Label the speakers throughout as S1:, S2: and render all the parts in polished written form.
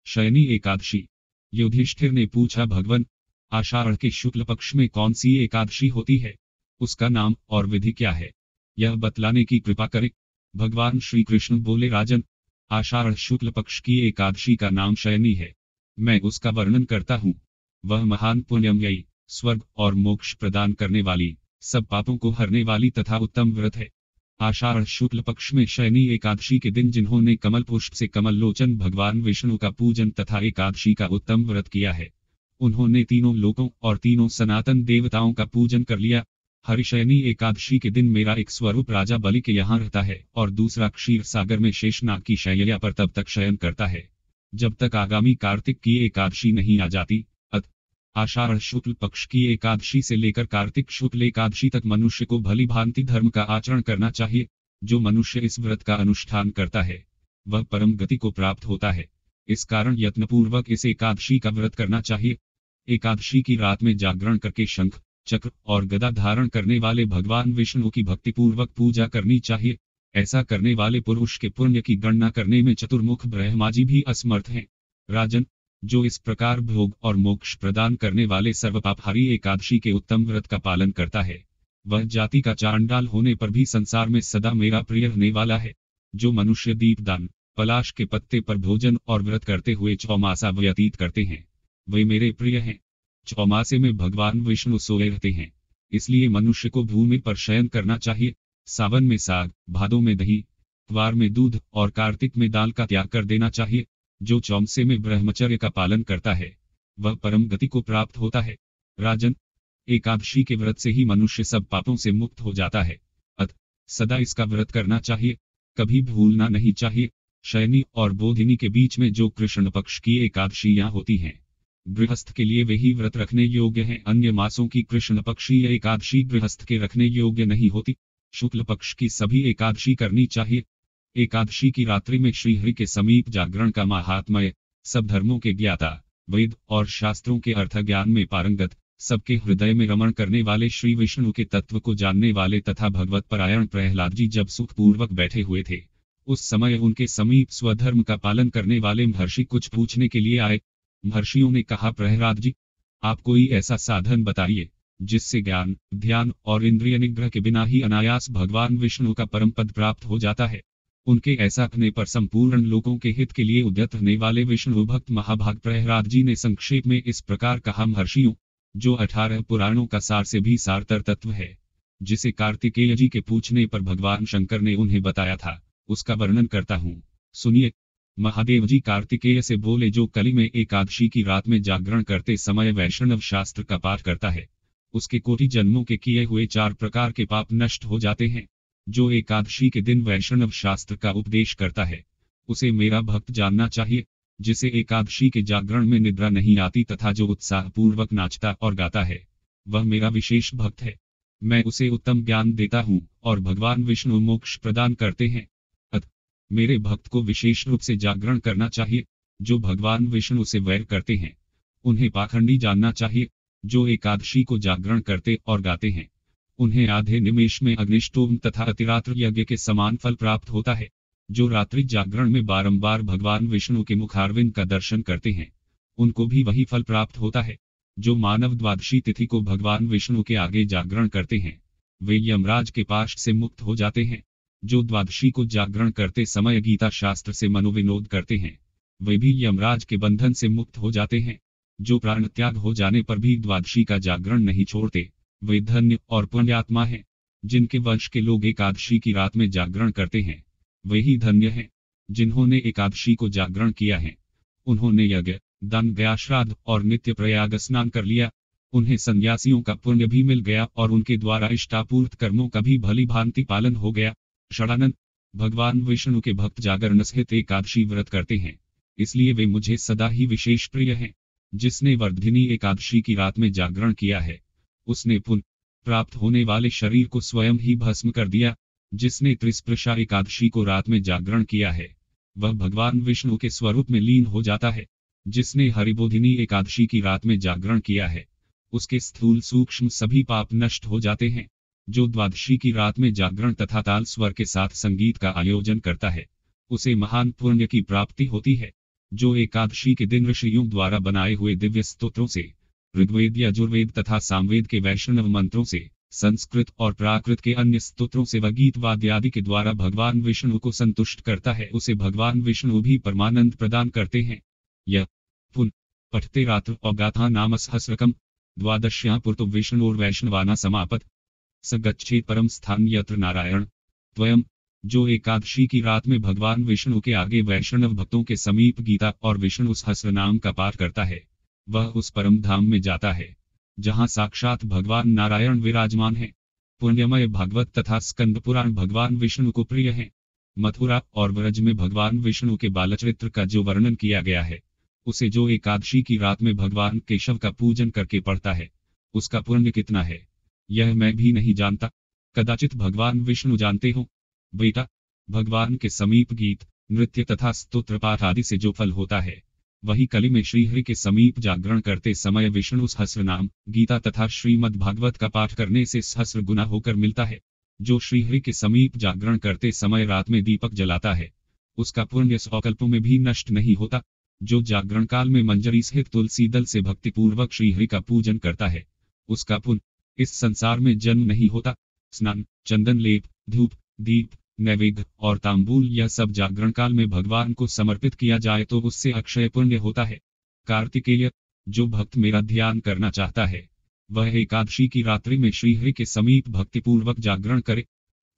S1: शयनी एकादशी। युधिष्ठिर ने पूछा, भगवन, आषाढ़ के शुक्ल पक्ष में कौन सी एकादशी होती है? उसका नाम और विधि क्या है? यह बतलाने की कृपा करें। भगवान श्री कृष्ण बोले, राजन, आषाढ़ शुक्ल पक्ष की एकादशी का नाम शयनी है। मैं उसका वर्णन करता हूँ। वह महान पुण्यमयी, स्वर्ग और मोक्ष प्रदान करने वाली, सब पापों को हरने वाली तथा उत्तम व्रत है। आषाढ़ शुक्ल पक्ष में शयनी एकादशी के दिन जिन्होंने कमल पुष्प से कमल लोचन भगवान विष्णु का पूजन तथा एकादशी का उत्तम व्रत किया है, उन्होंने तीनों लोकों और तीनों सनातन देवताओं का पूजन कर लिया। हरिशयनी एकादशी के दिन मेरा एक स्वरूप राजा बलि के यहाँ रहता है और दूसरा क्षीर सागर में शेषनाग की शैया पर तब तक शयन करता है जब तक आगामी कार्तिक की एकादशी नहीं आ जाती। आषाढ़ शुक्ल पक्ष की एकादशी से लेकर कार्तिक शुक्ल एकादशी तक मनुष्य को भली भांति धर्म का आचरण करना चाहिए। जो मनुष्य इस व्रत का अनुष्ठान करता है वह परम गति को प्राप्त होता है। इस कारण यत्नपूर्वक इस एकादशी का व्रत करना चाहिए। एकादशी की रात में जागरण करके शंख, चक्र और गदा धारण करने वाले भगवान विष्णु की भक्तिपूर्वक पूजा करनी चाहिए। ऐसा करने वाले पुरुष के पुण्य की गणना करने में चतुर्मुख ब्रह्मा जी भी असमर्थ हैं। राजन, जो इस प्रकार भोग और मोक्ष प्रदान करने वाले सर्वपापहारी एकादशी के उत्तम व्रत का पालन करता है, वह जाति का चांडाल होने पर भी संसार में सदा मेरा प्रिय रहने वाला है। जो मनुष्य दीपदान, पलाश के पत्ते पर भोजन और व्रत करते हुए चौमासा व्यतीत करते हैं, वे मेरे प्रिय हैं। चौमासे में भगवान विष्णु सोए रहते हैं, इसलिए मनुष्य को भूमि पर शयन करना चाहिए। सावन में साग, भादों में दही, त्वार में दूध और कार्तिक में दाल का त्याग कर देना चाहिए। जो चौमासे में ब्रह्मचर्य का पालन करता है वह परम गति को प्राप्त होता है। राजन, एकादशी के व्रत से ही मनुष्य सब पापों से मुक्त हो जाता है। सदा इसका व्रत करना चाहिए, कभी भूलना नहीं चाहिए। शयनी और बोधिनी के बीच में जो कृष्ण पक्ष की एकादशियां होती हैं, गृहस्थ के लिए वही व्रत रखने योग्य हैं। अन्य मासों की कृष्ण पक्षीय एकादशी गृहस्थ के रखने योग्य नहीं होती। शुक्ल पक्ष की सभी एकादशी करनी चाहिए। एकादशी की रात्रि में श्रीहरि के समीप जागरण का महात्म्य, सब धर्मों के ज्ञाता, वेद और शास्त्रों के अर्थ ज्ञान में पारंगत, सबके हृदय में रमण करने वाले श्री विष्णु के तत्व को जानने वाले तथा भगवत परायण प्रहलाद जी जब सुखपूर्वक बैठे हुए थे, उस समय उनके समीप स्वधर्म का पालन करने वाले महर्षि कुछ पूछने के लिए आए। महर्षियों ने कहा, प्रहलाद जी, आप कोई ऐसा साधन बताइए जिससे ज्ञान, ध्यान और इंद्रिय निग्रह के बिना ही अनायास भगवान विष्णु का परम पद प्राप्त हो जाता है। उनके ऐसा कहने पर संपूर्ण लोगों के हित के लिए उद्यत रहने वाले विष्णु भक्त महाभाग प्रहलाद जी ने संक्षेप में इस प्रकार कहा, महर्षियों, जो 18 पुराणों का सार से भी सारतर तत्व है, जिसे कार्तिकेय जी के पूछने पर भगवान शंकर ने उन्हें बताया था, उसका वर्णन करता हूँ, सुनिए। महादेव जी कार्तिकेय से बोले, जो कली में एकादशी की रात में जागरण करते समय वैष्णव शास्त्र का पाठ करता है, उसके कोटि जन्मों के किए हुए 4 प्रकार के पाप नष्ट हो जाते हैं। जो एकादशी के दिन वैष्णव शास्त्र का उपदेश करता है, उसे मेरा भक्त जानना चाहिए। जिसे एकादशी के जागरण में निद्रा नहीं आती तथा जो उत्साहपूर्वक नाचता और गाता है, वह मेरा विशेष भक्त है। मैं उसे उत्तम ज्ञान देता हूँ और भगवान विष्णु मोक्ष प्रदान करते हैं। मेरे भक्त को विशेष रूप से जागरण करना चाहिए। जो भगवान विष्णु से वैर करते हैं, उन्हें पाखंडी जानना चाहिए। जो एकादशी को जागरण करते और गाते हैं, उन्हें आधे निमेष में अग्निष्टोम तथा अतिरात्र यज्ञ के समान फल प्राप्त होता है। जो रात्रि जागरण में बारंबार भगवान विष्णु के मुखारविंद का दर्शन करते हैं, उनको भी वही फल प्राप्त होता है। जो मानव द्वादशी तिथि को भगवान विष्णु के आगे जागरण करते हैं, वे यमराज के पाश से मुक्त हो जाते हैं। जो द्वादशी को जागरण करते समय गीता शास्त्र से मनोविनोद करते हैं, वे भी यमराज के बंधन से मुक्त हो जाते हैं। जो प्राण त्याग हो जाने पर भी द्वादशी का जागरण नहीं छोड़ते, वे धन्य और पुण्यात्मा हैं। जिनके वंश के लोग एकादशी की रात में जागरण करते हैं, वे ही धन्य हैं। जिन्होंने एकादशी को जागरण किया है, उन्होंने यज्ञ, दान, गया, श्राद्ध और नित्य प्रयाग स्नान कर लिया। उन्हें संन्यासियों का पुण्य भी मिल गया और उनके द्वारा इष्टापूर्त कर्मों का भी भली भांति पालन हो गया। षडानंद, भगवान विष्णु के भक्त जागरण सहित एकादशी व्रत करते हैं, इसलिए वे मुझे सदा ही विशेष प्रिय हैं। जिसने वर्धिनी एकादशी की रात में जागरण किया है, उसने पुण्य प्राप्त होने वाले शरीर को स्वयं ही भस्म कर दिया। जिसने त्रिस्पर्शा एकादशी को रात में जागरण किया है, वह भगवान विष्णु के स्वरूप में लीन हो जाता है। जिसने हरिबोधिनी एकादशी की रात में जागरण किया है, उसके स्थूल सूक्ष्म सभी पाप नष्ट हो जाते हैं। जो द्वादशी की रात में जागरण तथा ताल स्वर के साथ संगीत का आयोजन करता है, उसे महान पुण्य की प्राप्ति होती है। जो एकादशी के दिन ऋषियों द्वारा बनाए हुए दिव्य स्तोत्रों से, ऋग्वेद यजुर्वेद तथा सामवेद के वैष्णव मंत्रों से, संस्कृत और प्राकृत के अन्य स्तोत्रों से व गीत वाद्य आदि के द्वारा भगवान विष्णु को संतुष्ट करता है, उसे भगवान विष्णु भी परमानंद प्रदान करते हैं। यह पुन पठते रात्र औगाथा नाम सहस्रकम द्वादश्यां पुरतो विष्णुर्वैष्णवाना समापत स गच्छेत परम स्थान यत्र नारायण त्वयं। जो एकादशी की रात में भगवान विष्णु के आगे वैष्णव भक्तों के समीप गीता और विष्णु सहस्र नाम का पाठ करता है, वह उस परम धाम में जाता है जहां साक्षात भगवान नारायण विराजमान है। पुण्यमय भागवत तथा स्कंद पुराण भगवान विष्णु को प्रिय है। मथुरा और व्रज में भगवान विष्णु के बालचरित्र का जो वर्णन किया गया है, उसे जो एकादशी की रात में भगवान केशव का पूजन करके पढ़ता है, उसका पुण्य कितना है, यह मैं भी नहीं जानता। कदाचित भगवान विष्णु जानते हो। बेटा, भगवान के समीप गीत, नृत्य तथा स्तोत्र पाठ आदि से जो फल होता है, वही कली में श्रीहरि के समीप जागरण करते समय विष्णु सहस्र नाम, गीता तथा श्रीमद् भागवत का पाठ करने से सहस्र गुना होकर मिलता है। जो श्रीहरि के समीप जागरण करते समय रात में दीपक जलाता है, उसका पुण्य 100 कल्पों में भी नष्ट नहीं होता। जो जागरण काल में मंजरी सहित तुलसी दल से भक्तिपूर्वक श्रीहरि का पूजन करता है, उसका पुण्य इस संसार में जन्म नहीं होता। स्नान, चंदन लेप, धूप, दीप, नैवेद्य और तांबूल यह सब जागरण काल में भगवान को समर्पित किया जाए तो उससे अक्षय पुण्य होता है। कार्तिकेय, जो भक्त मेरा ध्यान करना चाहता है, वह एकादशी की रात्रि में श्रीहरि के समीप भक्तिपूर्वक जागरण करे।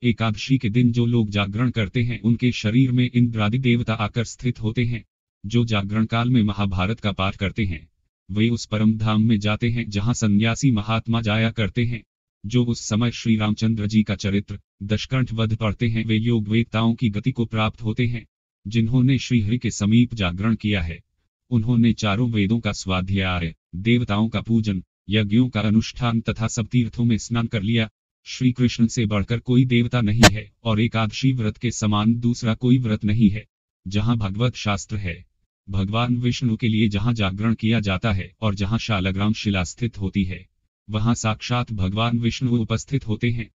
S1: एकादशी के दिन जो लोग जागरण करते हैं, उनके शरीर में इंद्रादि देवता आकर स्थित होते हैं। जो जागरण काल में महाभारत का पाठ करते हैं, वे उस परम धाम में जाते हैं जहां सन्यासी महात्मा जाया करते हैं। जो उस समय श्री रामचंद्र जी का चरित्र दशकंठ वध पढ़ते हैं, वे योग वेदताओं की गति को प्राप्त होते हैं। जिन्होंने श्रीहरि के समीप जागरण किया है, उन्होंने चारों वेदों का स्वाध्याय, देवताओं का पूजन, यज्ञों का अनुष्ठान तथा सब तीर्थों में स्नान कर लिया। श्री कृष्ण से बढ़कर कोई देवता नहीं है और एकादशी व्रत के समान दूसरा कोई व्रत नहीं है। जहाँ भगवत शास्त्र है, भगवान विष्णु के लिए जहाँ जागरण किया जाता है और जहाँ शालग्राम शिला स्थित होती है, वहाँ साक्षात भगवान विष्णु उपस्थित होते हैं।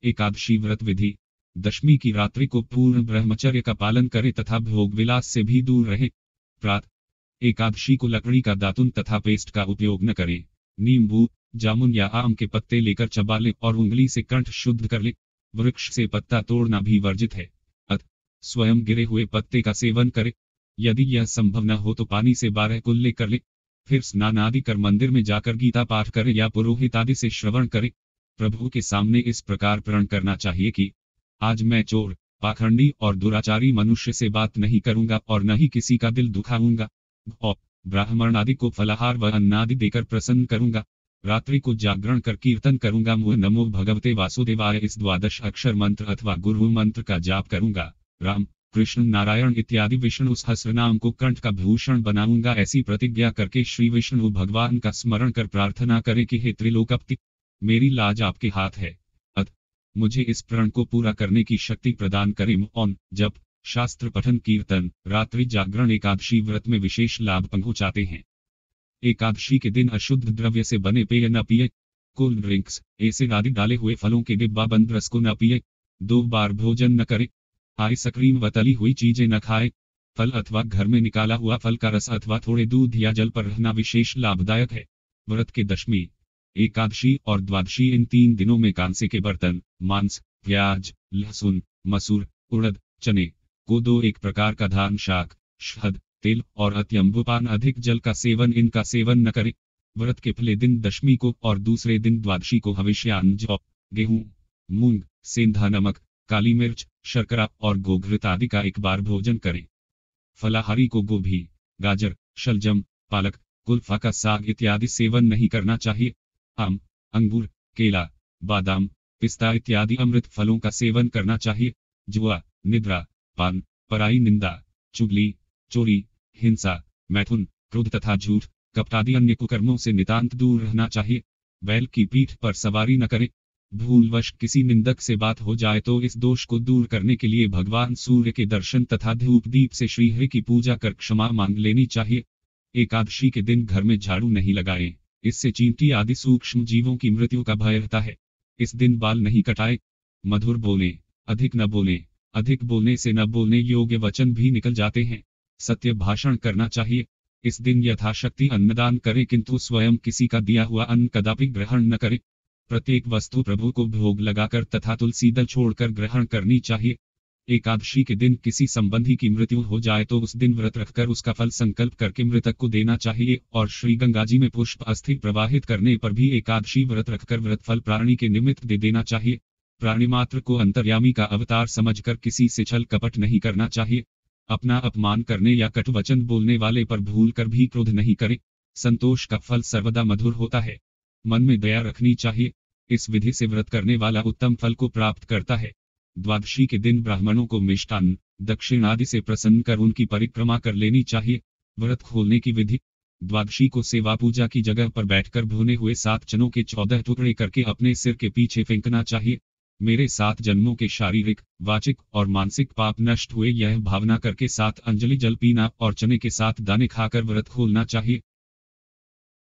S1: एकादशी व्रत विधि: दशमी की रात्रि को पूर्ण ब्रह्मचर्य का पालन करे तथा भोग विलास से भी दूर रहे। प्रातः एकादशी को लकड़ी का दातुन तथा पेस्ट का उपयोग न करें। नींबू, जामुन या आम के पत्ते लेकर चबा लें और उंगली से कंठ शुद्ध कर लें। वृक्ष से पत्ता तोड़ना भी वर्जित है, अतः स्वयं गिरे हुए पत्ते का सेवन करें। यदि यह संभव न हो तो पानी से 12 कुल्ले कर ले, फिर स्नान आदि कर मंदिर में जाकर गीता पाठ करें या पुरोहित आदि से श्रवण करें। प्रभु के सामने इस प्रकार प्रण करना चाहिए कि आज मैं चोर, पाखंडी और दुराचारी मनुष्य से बात नहीं करूंगा और न ही किसी का दिल दुखाऊंगा। और ब्राह्मण आदि को फलाहार व अन्न आदि देकर प्रसन्न करूंगा। रात्रि को जागरण कर कीर्तन करूंगा। मुझ नमो भगवते वासुदेवाय इस 12 अक्षर मंत्र अथवा गुरु मंत्र का जाप करूंगा। राम, कृष्ण, नारायण इत्यादि विष्णु सहस्र नाम को कंठ का भूषण बनाऊंगा। ऐसी प्रतिज्ञा करके श्री विष्णु भगवान का स्मरण कर प्रार्थना करें कि हे त्रिलोकपति, मेरी लाज आपके हाथ है, अतः मुझे इस प्रण को पूरा करने की शक्ति प्रदान करें। मौन, जप, शास्त्र पठन, कीर्तन, रात्रि जागरण एकादशी व्रत में विशेष लाभ पहुंचाते हैं। एकादशी के दिन अशुद्ध द्रव्य से बने पेय न पिए। कोल्ड ड्रिंक्स, एसिड आदि डाले हुए फलों के डिब्बा बंद रस को न पिए। 2 बार भोजन न करे। आइसक्रीम व तली हुई चीजें न खाए। फल अथवा घर में निकाला हुआ फल का रस अथवा थोड़े दूध या जल पर रहना विशेष लाभदायक है। व्रत के दशमी, एकादशी और द्वादशी इन 3 दिनों में कांसे के बर्तन, मांस, प्याज, लहसुन, मसूर, उड़द, चने, कोदो एक प्रकार का धान, शाक, शहद, तेल और अत्यंबुपान अधिक जल का सेवन इनका सेवन न करें। व्रत के पहले दिन दशमी को और दूसरे दिन द्वादशी को हविष्यान्न जौ, गेहूं, मूंग, सेंधा नमक, काली मिर्च, शर्करा और गोघृत आदि का एक बार भोजन करें। फलाहारी को गोभी, गाजर, शलजम, पालक, कुल्फा का साग इत्यादि सेवन नहीं करना चाहिए। आम, अंगूर, केला, बादाम, पिस्ता इत्यादि अमृत फलों का सेवन करना चाहिए। जुआ, निद्रा, पान, पराई निंदा, चुगली, चोरी, हिंसा, मैथुन, क्रोध तथा झूठ, कपट आदि अन्य कुकर्मों से नितांत दूर रहना चाहिए। बैल की पीठ पर सवारी न करें। भूलवश किसी निंदक से बात हो जाए तो इस दोष को दूर करने के लिए भगवान सूर्य के दर्शन तथा धूप दीप से श्रीहरि की पूजा कर क्षमा मांग लेनी चाहिए। एकादशी के दिन घर में झाड़ू नहीं लगाएं, इससे चींटी आदि सूक्ष्म जीवों की मृत्यु का भय रहता है। इस दिन बाल नहीं कटाए। मधुर बोलें, अधिक न बोलें। अधिक बोलने से न बोलने योग्य वचन भी निकल जाते हैं। सत्य भाषण करना चाहिए। इस दिन यथाशक्ति अन्नदान करें, किंतु स्वयं किसी का दिया हुआ अन्न कदापि ग्रहण न करें। प्रत्येक वस्तु प्रभु को भोग लगाकर तथा तुलसी दल छोड़कर ग्रहण करनी चाहिए। एकादशी के दिन किसी संबंधी की मृत्यु हो जाए तो उस दिन व्रत रखकर उसका फल संकल्प करके मृतक को देना चाहिए, और श्री गंगा जी में पुष्प अस्थि प्रवाहित करने पर भी एकादशी व्रत रखकर व्रत फल प्राणी के निमित्त दे देना चाहिए। प्राणी मात्र को अंतर्यामी का अवतार समझकर किसी से छल कपट नहीं करना चाहिए। अपना अपमान करने या कटु वचन बोलने वाले पर भूल कर भी क्रोध नहीं करे। संतोष का फल सर्वदा मधुर होता है। मन में दया रखनी चाहिए। इस विधि से व्रत करने वाला उत्तम फल को प्राप्त करता है। द्वादशी के दिन ब्राह्मणों को मिष्टान्न, दक्षिण आदि से प्रसन्न कर उनकी परिक्रमा कर लेनी चाहिए। व्रत खोलने की विधि। द्वादशी को सेवा पूजा की जगह पर बैठकर भुने हुए 7 चनों के 14 टुकड़े करके अपने सिर के पीछे फेंकना चाहिए। मेरे 7 जन्मों के शारीरिक, वाचिक और मानसिक पाप नष्ट हुए, यह भावना करके 7 अंजलि जल पीना और चने के 7 दाने खाकर व्रत खोलना चाहिए।